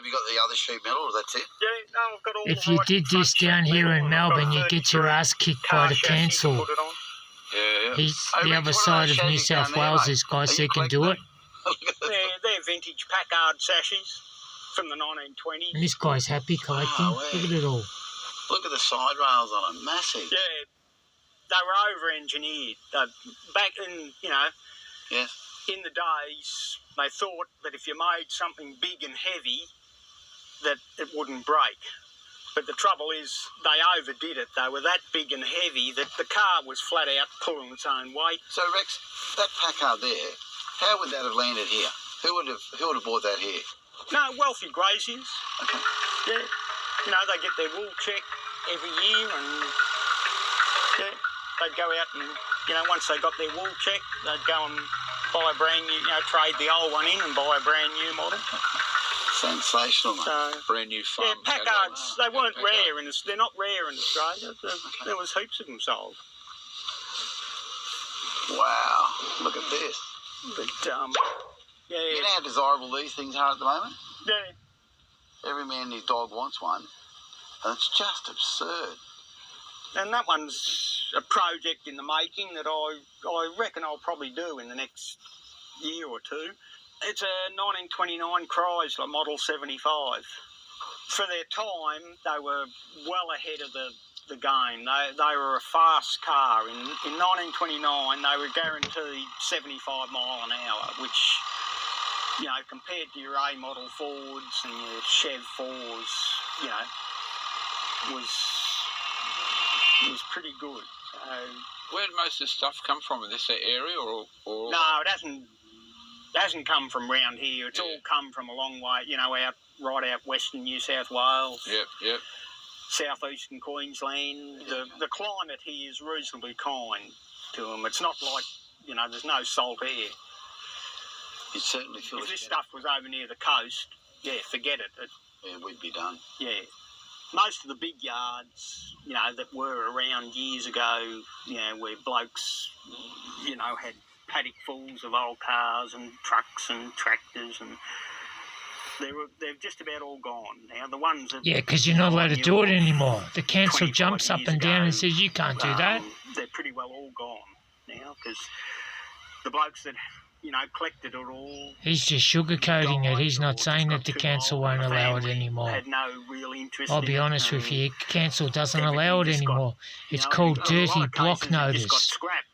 Have you got the other sheet metal, or that's it? Yeah, no, I've got all If the you right did this front down sheet here metal, in and I've got Melbourne, a you get your 33 ass kicked car by the chassis to council. put it on. Yeah. He's Hey, the Rick, other what are side those of New chassis down South there, Wales. mate? This guy Are said you can do it. They're vintage Packard chassis from the 1920s. And this guy's happy collecting. Wow, Look at it all. Look at the side rails on it, massive. Yeah, they were over-engineered. Back in, Yes. in the days, they thought that if you made something big and heavy, that it wouldn't break. But the trouble is, they overdid it. They were that big and heavy that the car was flat out pulling its own weight. So Rex, that Packard there, how would that have landed here? Who would have bought that here? No, wealthy graziers. Okay. Yeah. They get their wool check every year, and they'd go out and, once they got their wool check, they'd go and buy a brand new, trade the old one in and buy a brand new model. Sensational, mate. So, Brand new farm. yeah, Packards, they weren't Packard. rare, they're not rare in Australia. There was heaps of them sold. Wow, look at this. But, You know how desirable these things are at the moment? yeah. Every man and his dog wants one, and it's just absurd. And that one's a project in the making that I reckon I'll probably do in the next year or two. It's a 1929 Chrysler Model 75. For their time, they were well ahead of the game. They were a fast car. In 1929, they were guaranteed 75 mile an hour, which, compared to your A model Fords and your Chev 4s, was pretty good. Where did most of the stuff come from? In this area or? No, it hasn't come from round here. It's all come from a long way, right out western New South Wales. Yep. Southeastern Queensland. The climate here is reasonably kind to them. It's not like, there's no salt air. You'd certainly feel If it. this stuff was over near the coast, forget it. Yeah, we'd be done. Yeah. Most of the big yards, that were around years ago, where blokes, had paddock fulls of old cars and trucks and tractors, and they've just about all gone now. The ones that Because you're not allowed to do it anymore. The council jumps up and down and says you can't do that. They're pretty well all gone now, because the blokes that collected it all. He's just sugarcoating it. He's not saying that the council won't allow it anymore. Had no real interest. I'll be honest with you, council doesn't allow it anymore. It's called dirty block notice. Just got scrapped.